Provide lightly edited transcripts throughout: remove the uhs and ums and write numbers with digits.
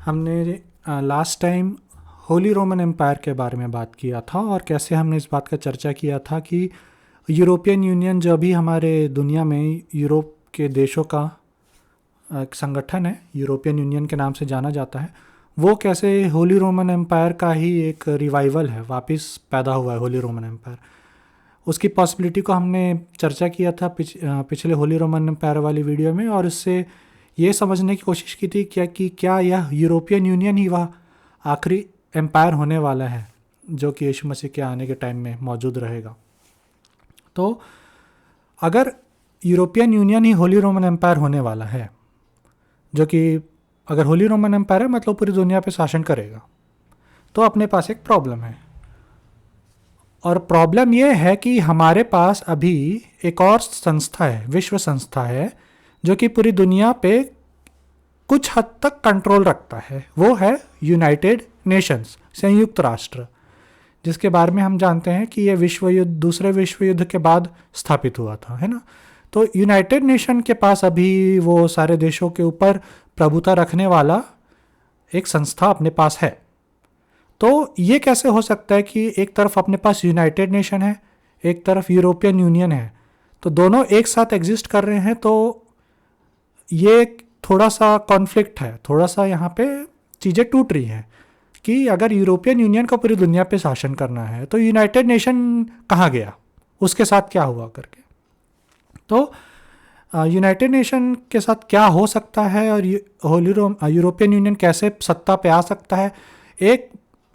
हमने last time Holy Roman Empire के बारे में बात किया था और कैसे हमने इस बात का चर्चा किया था कि यूरोपियन यूनियन जो अभी हमारे दुनिया में यूरोप के देशों का एक संगठन है, यूरोपियन यूनियन के नाम से जाना जाता है, वो कैसे होली रोमन एम्पायर का ही एक रिवाइवल है, वापस पैदा हुआ है होली रोमन एम्पायर। उसकी पॉसिबिलिटी को हमने चर्चा किया था पिछले होली रोमन एम्पायर वाली वीडियो में, और इससे ये समझने की कोशिश की थी क्या यह यूरोपियन यूनियन ही वह आखिरी एम्पायर होने वाला है जो कि यीशु मसीह के आने के टाइम में मौजूद रहेगा। तो अगर यूरोपियन यूनियन ही होली रोमन एम्पायर होने वाला है, जो कि अगर होली रोमन एम्पायर है मतलब पूरी दुनिया पे शासन करेगा, तो अपने पास एक प्रॉब्लम है। और प्रॉब्लम यह है कि हमारे पास अभी एक और संस्था है, विश्व संस्था है, जो कि पूरी दुनिया पे कुछ हद तक कंट्रोल रखता है। वो है यूनाइटेड नेशंस, संयुक्त राष्ट्र, जिसके बारे में हम जानते हैं कि यह दूसरे विश्व युद्ध के बाद स्थापित हुआ था, है ना। तो यूनाइटेड नेशन के पास अभी वो सारे देशों के ऊपर प्रभुता रखने वाला एक संस्था अपने पास है। तो ये कैसे हो सकता है कि एक तरफ अपने पास यूनाइटेड नेशन है, एक तरफ यूरोपियन यूनियन है, तो दोनों एक साथ एग्जिस्ट कर रहे हैं। तो ये थोड़ा सा कॉन्फ्लिक्ट है, थोड़ा सा यहाँ पे चीज़ें टूट रही हैं कि अगर यूरोपियन यूनियन को पूरी दुनिया पे शासन करना है तो यूनाइटेड नेशन कहाँ गया, उसके साथ क्या हुआ करके। तो यूनाइटेड नेशन के साथ क्या हो सकता है और यूरोपियन यूनियन कैसे सत्ता पे आ सकता है,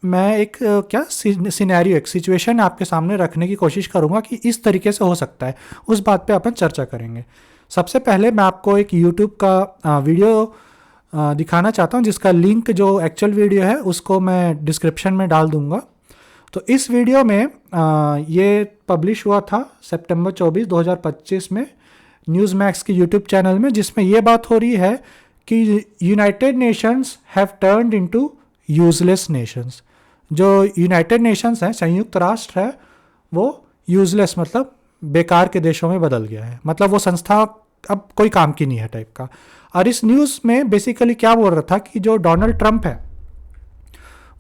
मैं एक सिनेरियो, एक सिचुएशन आपके सामने रखने की कोशिश करूँगा कि इस तरीके से हो सकता है, उस बात पे अपन चर्चा करेंगे। सबसे पहले मैं आपको एक यूट्यूब का वीडियो दिखाना चाहता हूँ, जिसका लिंक जो एक्चुअल वीडियो है उसको मैं डिस्क्रिप्शन में डाल दूँगा। तो इस वीडियो में ये पब्लिश हुआ था सितंबर 24, 2025 में न्यूज़ मैक्स के यूट्यूब चैनल में, जिसमें ये बात हो रही है कि United Nations have turned into useless Nations. जो यूनाइटेड नेशंस हैं, संयुक्त राष्ट्र है, वो यूजलेस मतलब बेकार के देशों में बदल गया है, मतलब वो संस्था अब कोई काम की नहीं है टाइप का। और इस न्यूज़ में बेसिकली क्या बोल रहा था कि जो डोनाल्ड ट्रंप है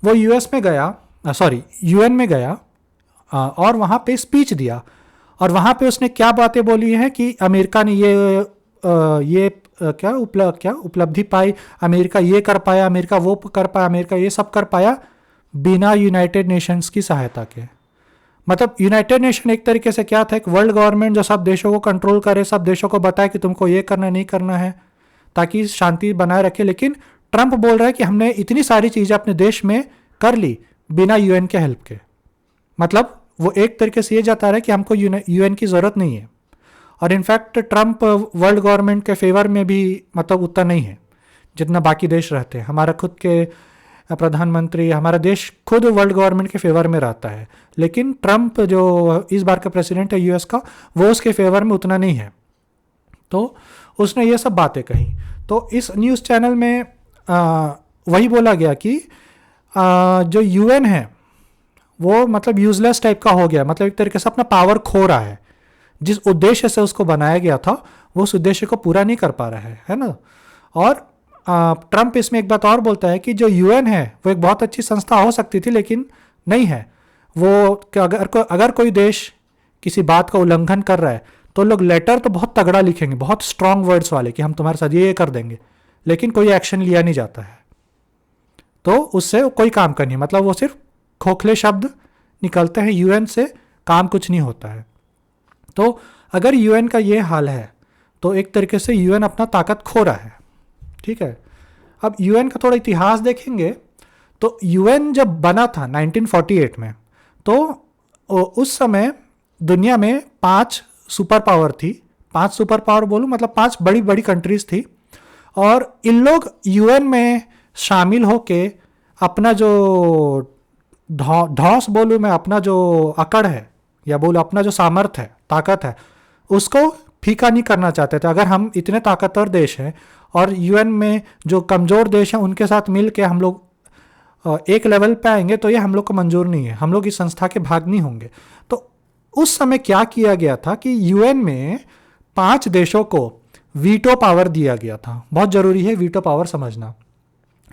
वो यूएन में गया और वहाँ पे स्पीच दिया, और वहाँ पे उसने क्या बातें बोली हैं कि अमेरिका ने ये उपलब्धि पाई, अमेरिका ये कर पाया, अमेरिका वो कर पाया, अमेरिका ये सब कर पाया बिना यूनाइटेड नेशंस की सहायता के। मतलब यूनाइटेड नेशन एक तरीके से क्या था, एक वर्ल्ड गवर्नमेंट जो सब देशों को कंट्रोल करे, सब देशों को बताए कि तुमको ये करना नहीं करना है ताकि शांति बनाए रखे। लेकिन ट्रंप बोल रहा है कि हमने इतनी सारी चीज़ें अपने देश में कर ली बिना यूएन के हेल्प के। मतलब वो एक तरीके से ये जता रहा है कि हमको यूएन की ज़रूरत नहीं है। और इनफैक्ट ट्रंप वर्ल्ड गवर्नमेंट के फेवर में भी मतलब उतना नहीं है जितना बाकी देश रहते हैं। हमारा खुद के प्रधानमंत्री, हमारा देश खुद वर्ल्ड गवर्नमेंट के फेवर में रहता है, लेकिन ट्रंप जो इस बार का प्रेसिडेंट है यूएस का, वो उसके फेवर में उतना नहीं है। तो उसने ये सब बातें कही। तो इस न्यूज़ चैनल में वही बोला गया कि जो यूएन है वो मतलब यूजलेस टाइप का हो गया, मतलब एक तरीके से अपना पावर खो रहा है। जिस उद्देश्य से उसको बनाया गया था वो उस उद्देश्य को पूरा नहीं कर पा रहा है ना। और ट्रंप इसमें एक बात और बोलता है कि जो यूएन है वो एक बहुत अच्छी संस्था हो सकती थी, लेकिन नहीं है वो। अगर कोई देश किसी बात का उल्लंघन कर रहा है तो लोग लेटर तो बहुत तगड़ा लिखेंगे, बहुत स्ट्रांग वर्ड्स वाले, कि हम तुम्हारे साथ ये कर देंगे, लेकिन कोई एक्शन लिया नहीं जाता है। तो उससे कोई काम का नहीं, मतलब वो सिर्फ खोखले शब्द निकलते हैं, यूएन से काम कुछ नहीं होता है। तो अगर यूएन का ये हाल है तो एक तरीके से यूएन अपना ताकत खो रहा है, ठीक है। अब यूएन का थोड़ा इतिहास देखेंगे तो यूएन जब बना था 1948 में, तो उस समय दुनिया में 5 सुपर पावर थी। 5 सुपर पावर बोलूँ मतलब 5 बड़ी बड़ी कंट्रीज थी, और इन लोग यूएन में शामिल होके अपना जो धौस बोलूँ मैं, अपना जो अकड़ है या बोलूँ अपना जो सामर्थ्य है, ताकत है, उसको फीका नहीं करना चाहते थे। अगर हम इतने ताकतवर देश हैं और यूएन में जो कमज़ोर देश हैं उनके साथ मिल के हम लोग एक लेवल पे आएंगे तो ये हम लोग को मंजूर नहीं है, हम लोग इस संस्था के भाग नहीं होंगे। तो उस समय क्या किया गया था कि यूएन में 5 देशों को वीटो पावर दिया गया था। बहुत ज़रूरी है वीटो पावर समझना।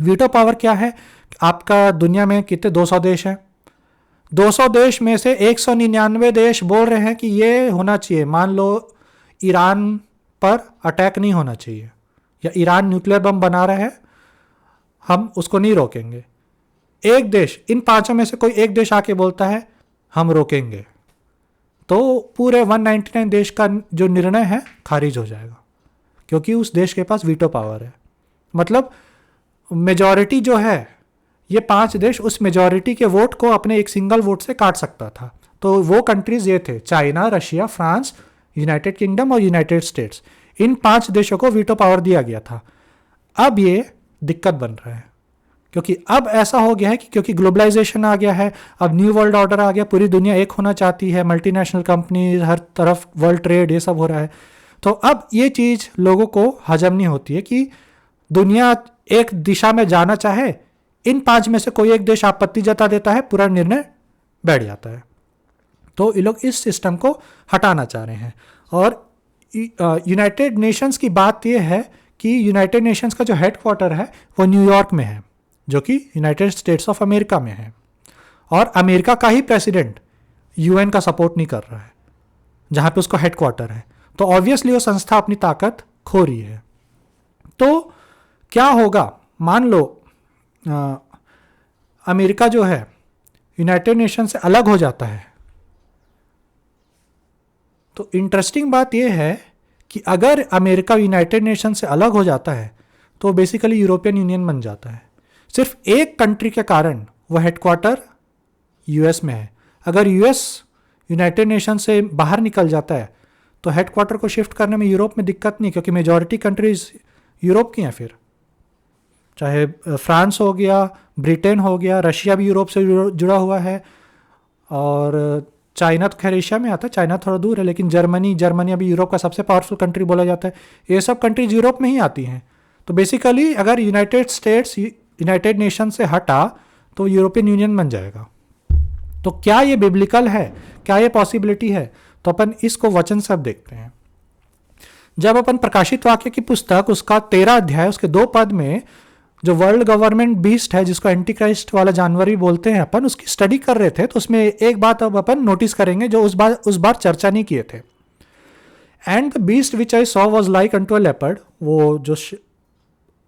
वीटो पावर क्या है? आपका दुनिया में कितने 200 देश हैं, 200 देश में से 199 देश बोल रहे हैं कि ये होना चाहिए। मान लो ईरान पर अटैक नहीं होना चाहिए, या ईरान न्यूक्लियर बम बना रहा है, हम उसको नहीं रोकेंगे। एक देश, इन पांचों में से कोई एक देश आके बोलता है हम रोकेंगे, तो पूरे 199 देश का जो निर्णय है खारिज हो जाएगा, क्योंकि उस देश के पास वीटो पावर है। मतलब मेजॉरिटी जो है, ये 5 देश उस मेजॉरिटी के वोट को अपने एक सिंगल वोट से काट सकता था। तो वो कंट्रीज ये थे, China, Russia, France, United kingdom और यूनाइटेड स्टेट्स। इन 5 देशों को वीटो पावर दिया गया था। अब ये दिक्कत बन रहा है, क्योंकि अब ऐसा हो गया है कि क्योंकि ग्लोबलाइजेशन आ गया है, अब न्यू वर्ल्ड ऑर्डर आ गया, पूरी दुनिया एक होना चाहती है, मल्टीनेशनल कंपनी, हर तरफ वर्ल्ड ट्रेड, ये सब हो रहा है। तो अब ये चीज़ लोगों को हजम नहीं होती है कि दुनिया एक दिशा में जाना चाहे, इन 5 में से कोई एक देश आपत्ति जता देता है, पूरा निर्णय बैठ जाता है। तो ये लोग इस सिस्टम को हटाना चाह रहे हैं। और यूनाइटेड नेशंस की बात यह है कि यूनाइटेड नेशंस का जो हेडक्वार्टर है वो न्यूयॉर्क में है, जो कि यूनाइटेड स्टेट्स ऑफ अमेरिका में है। और अमेरिका का ही प्रेसिडेंट यूएन का सपोर्ट नहीं कर रहा है, जहाँ पे उसका हेडक्वार्टर है। तो ऑब्वियसली वो संस्था अपनी ताकत खो रही है। तो क्या होगा? मान लो अमेरिका जो है यूनाइटेड नेशन से अलग हो जाता है, तो इंटरेस्टिंग बात यह है कि अगर अमेरिका यूनाइटेड नेशन से अलग हो जाता है तो बेसिकली यूरोपियन यूनियन बन जाता है। सिर्फ एक कंट्री के कारण वो हेडक्वार्टर यूएस में है। अगर यूएस यूनाइटेड नेशन से बाहर निकल जाता है तो हेडक्वार्टर को शिफ्ट करने में यूरोप में दिक्कत नहीं, क्योंकि मेजॉरिटी कंट्रीज यूरोप की हैं। फिर चाहे फ्रांस हो गया, ब्रिटेन हो गया, रशिया भी यूरोप से जुड़ा हुआ है, और चाइना तो खैर एशिया में आता है, चाइना थोड़ा दूर है, लेकिन जर्मनी अभी यूरोप का सबसे पावरफुल कंट्री बोला जाता है। ये सब कंट्रीज यूरोप में ही आती हैं। तो बेसिकली अगर यूनाइटेड स्टेट्स यूनाइटेड नेशन से हटा तो यूरोपियन यूनियन बन जाएगा। तो क्या ये बिब्लिकल है? क्या ये पॉसिबिलिटी है? तो अपन इसको वचन से अब देखते हैं। जब अपन प्रकाशित वाक्य की पुस्तक उसका 13 अध्याय उसके 2 पद में जो वर्ल्ड गवर्नमेंट बीस्ट है, जिसको एंटी क्राइस्ट वाला जानवर भी बोलते हैं, अपन उसकी स्टडी कर रहे थे, तो उसमें एक बात अब अपन नोटिस करेंगे जो उस बार चर्चा नहीं किए थे। And the beast which I saw was like unto a leopard. वो जो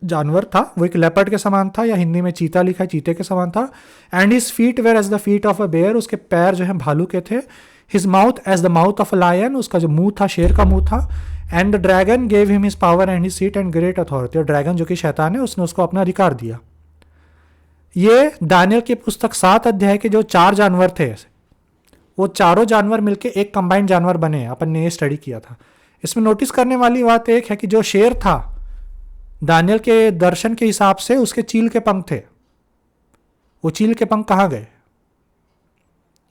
जानवर था वो एक लेपर्ड के समान था, या हिंदी में चीता लिखा है, चीते के समान था। And his feet were as the feet of a bear. उसके पैर जो है भालू के थे। His mouth as the mouth of a lion. उसका जो मुंह था शेर का मुंह था। And the dragon gave him his power and his seat and great authority. और ड्रैगन जो कि शैतान है, उसने उसको अपना अधिकार दिया। ये दानियल की पुस्तक 7 अध्याय के जो 4 जानवर थे, वो चारों जानवर मिलके एक कंबाइंड जानवर बने। अपन ने ये स्टडी किया था। इसमें नोटिस करने वाली बात एक है कि जो शेर था, दानियल के दर्शन के हिसाब से उसके चील के पंख थे। वो चील के पंख कहाँ गए?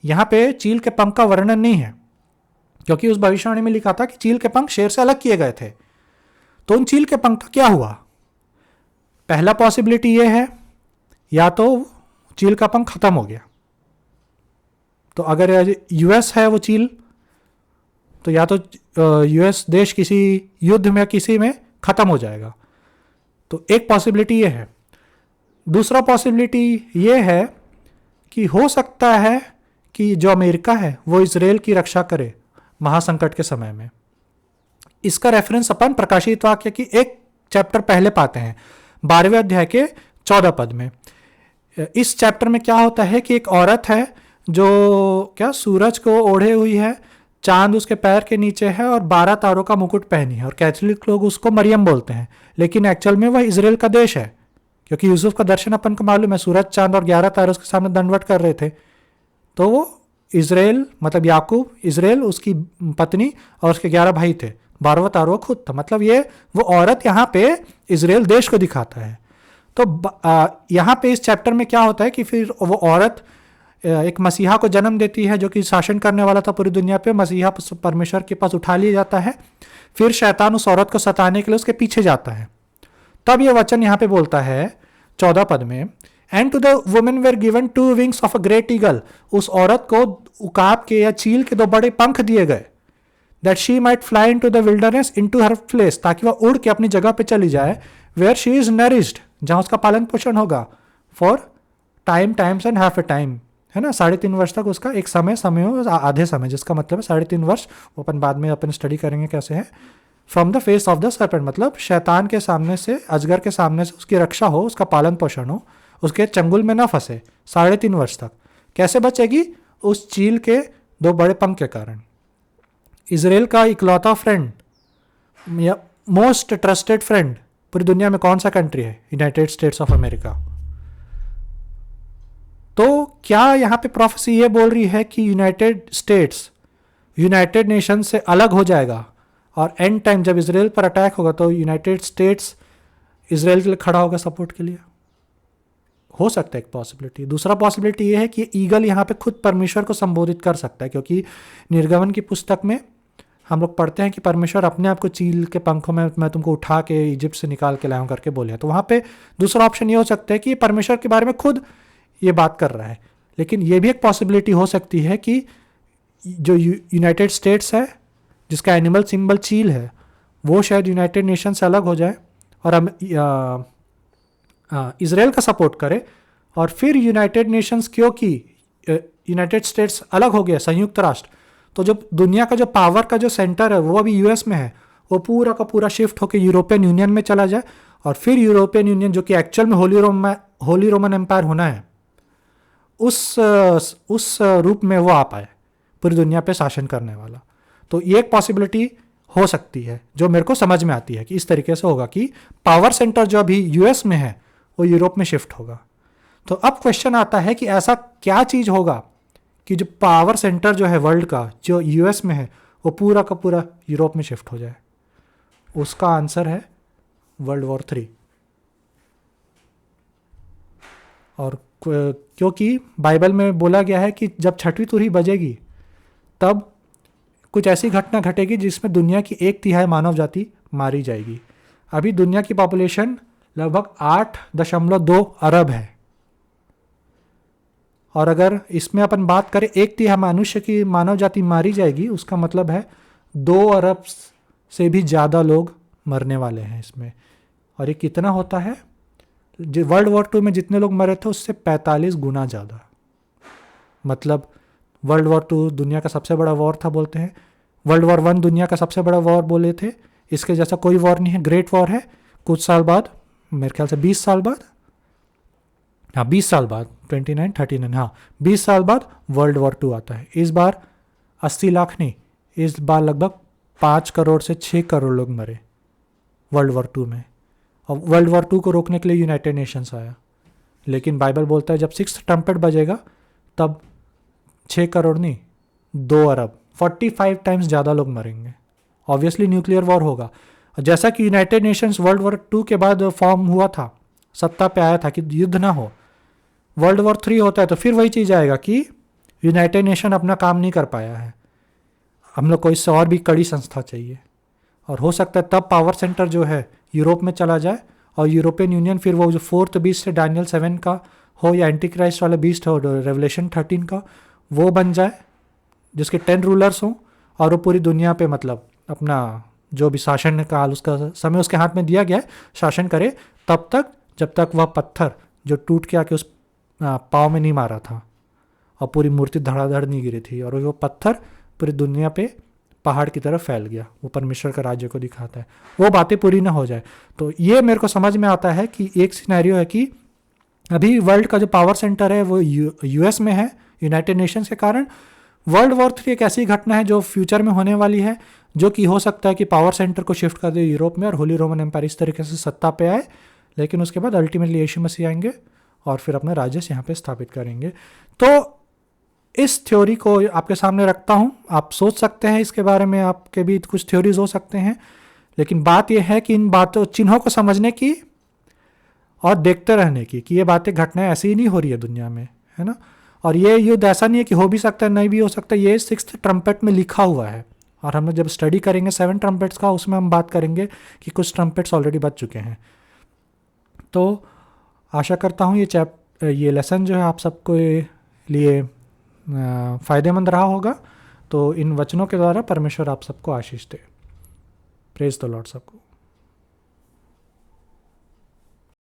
यहां पे चील के पंख का वर्णन नहीं है, क्योंकि उस भविष्यवाणी में लिखा था कि चील के पंख शेर से अलग किए गए थे। तो उन चील के पंख का क्या हुआ? पहला पॉसिबिलिटी ये है, या तो चील का पंख खत्म हो गया। तो अगर यूएस है वो चील, तो या तो यूएस देश किसी युद्ध में किसी में खत्म हो जाएगा। तो एक पॉसिबिलिटी ये है। दूसरा पॉसिबिलिटी ये है कि हो सकता है कि जो अमेरिका है वो इजराइल की रक्षा करे महासंकट के समय में। इसका रेफरेंस अपन प्रकाशित वाक्य की एक चैप्टर पहले पाते हैं, 12वें अध्याय के 14 पद में। इस चैप्टर में क्या होता है कि एक औरत है जो क्या सूरज को ओढ़े हुई है, चांद उसके पैर के नीचे है और 12 तारों का मुकुट पहनी है। और कैथोलिक लोग उसको मरियम बोलते हैं, लेकिन एक्चुअल में वह इजराइल का देश है, क्योंकि यूसुफ का दर्शन अपन को मालूम है, सूरज चांद और 11 तारे उसके सामने दंडवत कर रहे थे। तो वो इजराइल मतलब याकूब, इजराइल उसकी पत्नी और उसके 11 भाई थे, 12वां तारों खुद था। मतलब ये वो औरत यहाँ पे इजराइल देश को दिखाता है। तो यहाँ पे इस चैप्टर में क्या होता है कि फिर वो औरत एक मसीहा को जन्म देती है, जो कि शासन करने वाला था पूरी दुनिया पे। मसीहा परमेश्वर के पास उठा लिया जाता है। फिर शैतान उस औरत को सताने के लिए उसके पीछे जाता है। तब ये वचन यहाँ पे बोलता है 14 पद में, and to the women were given 2 wings of a great eagle. उस औरत को उकाब के या चील के 2 बड़े पंख दिए गए, that she might fly into the wilderness into her place, ताकि वह उड़ के अपनी जगह पे चली जाए, वेयर शी इज नरिश्ड, जहाँ उसका पालन पोषण होगा for times and half A time, है ना, 3.5 वर्ष तक उसका एक समय हो, आधे समय, जिसका मतलब है 3.5 वर्ष, वो अपन बाद में अपन स्टडी करेंगे कैसे है। From the face of the serpent, मतलब शैतान के सामने से, अजगर के सामने से उसकी रक्षा हो, उसका पालन पोषण हो, उसके चंगुल में ना फंसे 3.5 वर्ष तक। कैसे बचेगी? उस चील के 2 बड़े पंख के कारण। इजराइल का इकलौता फ्रेंड या मोस्ट ट्रस्टेड फ्रेंड पूरी दुनिया में कौन सा कंट्री है? United states of America. तो क्या यहाँ पे प्रोफेसी ये बोल रही है कि यूनाइटेड स्टेट्स यूनाइटेड नेशन से अलग हो जाएगा और एंड टाइम जब इजराइल पर अटैक होगा तो यूनाइटेड स्टेट्स इजराइल के लिए खड़ा होगा सपोर्ट के लिए? हो सकता है एक पॉसिबिलिटी। दूसरा पॉसिबिलिटी ये है कि ईगल यहाँ पे खुद परमेश्वर को संबोधित कर सकता है, क्योंकि निर्गमन की पुस्तक में हम लोग पढ़ते हैं कि परमेश्वर अपने आप को चील के पंखों में मैं तुमको उठा के इजिप्ट से निकाल के लाऊं करके बोले। तो वहाँ पे दूसरा ऑप्शन ये हो सकता है कि परमेश्वर के बारे में खुद ये बात कर रहा है। लेकिन ये भी एक पॉसिबिलिटी हो सकती है कि जो यूनाइटेड स्टेट्स है, जिसका एनिमल सिंबल चील है, वो शायद यूनाइटेड नेशन से अलग हो जाए और इजराइल का सपोर्ट करे, और फिर यूनाइटेड नेशंस, क्योंकि यूनाइटेड स्टेट्स अलग हो गया, संयुक्त राष्ट्र, तो जो दुनिया का जो पावर का जो सेंटर है वो अभी यूएस में है, वो पूरा का पूरा शिफ्ट होकर यूरोपियन यूनियन में चला जाए, और फिर यूरोपियन यूनियन जो कि एक्चुअल में होली रोमन एम्पायर होना है, उस रूप में वो आ पाए पूरी दुनिया पे शासन करने वाला। तो ये एक पॉसिबिलिटी हो सकती है जो मेरे को समझ में आती है कि इस तरीके से होगा कि पावर सेंटर जो अभी यूएस में है वो यूरोप में शिफ्ट होगा। तो अब क्वेश्चन आता है कि ऐसा क्या चीज़ होगा कि जो पावर सेंटर जो है वर्ल्ड का, जो यूएस में है, वो पूरा का पूरा यूरोप में शिफ्ट हो जाए? उसका आंसर है वर्ल्ड वॉर 3। और क्योंकि बाइबल में बोला गया है कि जब छठवीं तुरही बजेगी तब कुछ ऐसी घटना घटेगी जिसमें दुनिया की 1/3 मानव जाति मारी जाएगी। अभी दुनिया की पॉपुलेशन लगभग 8.2 अरब है, और अगर इसमें अपन बात करें 1/3 मनुष्य की मानव जाति मारी जाएगी, उसका मतलब है 2 अरब से भी ज़्यादा लोग मरने वाले हैं इसमें। और ये कितना होता है? वर्ल्ड वॉर 2 में जितने लोग मरे थे उससे 45 गुना ज़्यादा। मतलब वर्ल्ड वॉर 2 दुनिया का सबसे बड़ा वॉर था बोलते हैं, वर्ल्ड वॉर 1 दुनिया का सबसे बड़ा वॉर बोले थे, इसके जैसा कोई वॉर नहीं है, ग्रेट वॉर है। कुछ साल बाद, मेरे ख्याल से 20 साल बाद, हाँ 20 साल बाद, 29, 39, हाँ 20 साल बाद वर्ल्ड वॉर 2 आता है। इस बार 80 लाख नहीं, इस बार लगभग 5 करोड़ से 6 करोड़ लोग मरे वर्ल्ड वॉर 2 में। और वर्ल्ड वॉर 2 को रोकने के लिए यूनाइटेड नेशंस आया, लेकिन बाइबल बोलता है जब 6th ट्रम्पेट बजेगा तब 6 करोड़ नहीं, 2 अरब, 45 टाइम्स ज़्यादा लोग मरेंगे। ऑब्वियसली न्यूक्लियर वॉर होगा। जैसा कि यूनाइटेड नेशंस वर्ल्ड वॉर 2 के बाद फॉर्म हुआ था, सत्ता पे आया था कि युद्ध ना हो, वर्ल्ड वॉर 3 होता है तो फिर वही चीज़ आएगा कि यूनाइटेड नेशन अपना काम नहीं कर पाया है, हम लोग को इससे और भी कड़ी संस्था चाहिए। और हो सकता है तब पावर सेंटर जो है यूरोप में चला जाए, और यूरोपियन यूनियन फिर वो जो 4th बीस्ट है डैनियल 7 का हो, या एंटी क्राइस्ट वाला बीस्ट हो रेवलेशन 13 का, वो बन जाए, जिसके 10 रूलर्स हों, और वो पूरी दुनिया पे मतलब अपना जो भी शासन काल उसका समय उसके हाथ में दिया गया है शासन करे, तब तक जब तक वह पत्थर जो टूट के आके उस पाँव में नहीं मारा था और पूरी मूर्ति धड़ाधड़ नहीं गिरी थी, और वो पत्थर पूरी दुनिया पे पहाड़ की तरफ फैल गया, वो परमेश्वर का राज्य को दिखाता है, वो बातें पूरी ना हो जाए। तो ये मेरे को समझ में आता है कि एक सिनेरियो है कि अभी वर्ल्ड का जो पावर सेंटर है वो यूएस में है यूनाइटेड नेशंस के कारण। वर्ल्ड वॉर 3 एक ऐसी घटना है जो फ्यूचर में होने वाली है, जो कि हो सकता है कि पावर सेंटर को शिफ्ट कर दे यूरोप में और होली रोमन एम्पायर इस तरीके से सत्ता पे आए, लेकिन उसके बाद अल्टीमेटली यीशु मसीह आएंगे और फिर अपना राज्य यहाँ पे स्थापित करेंगे। तो इस थ्योरी को आपके सामने रखता हूँ, आप सोच सकते हैं इसके बारे में, आपके भी कुछ थ्योरीज हो सकते हैं, लेकिन बात यह है कि इन बातों चिन्हों को समझने की और देखते रहने की कि ये बातें घटनाएं ऐसी ही नहीं हो रही है दुनिया में, है ना। और ये युद्ध ऐसा नहीं है कि हो भी सकता है नहीं भी हो सकता, ये 6th ट्रम्पेट में लिखा हुआ है, और हम लोग जब स्टडी करेंगे 7 ट्रम्पेट्स का, उसमें हम बात करेंगे कि कुछ ट्रम्पेट्स ऑलरेडी बच चुके हैं। तो आशा करता हूँ ये लेसन जो है आप सबको लिए फ़ायदेमंद रहा होगा। तो इन वचनों के द्वारा परमेश्वर आप सबको आशीष दे। प्रेज द लॉर्ड सबको।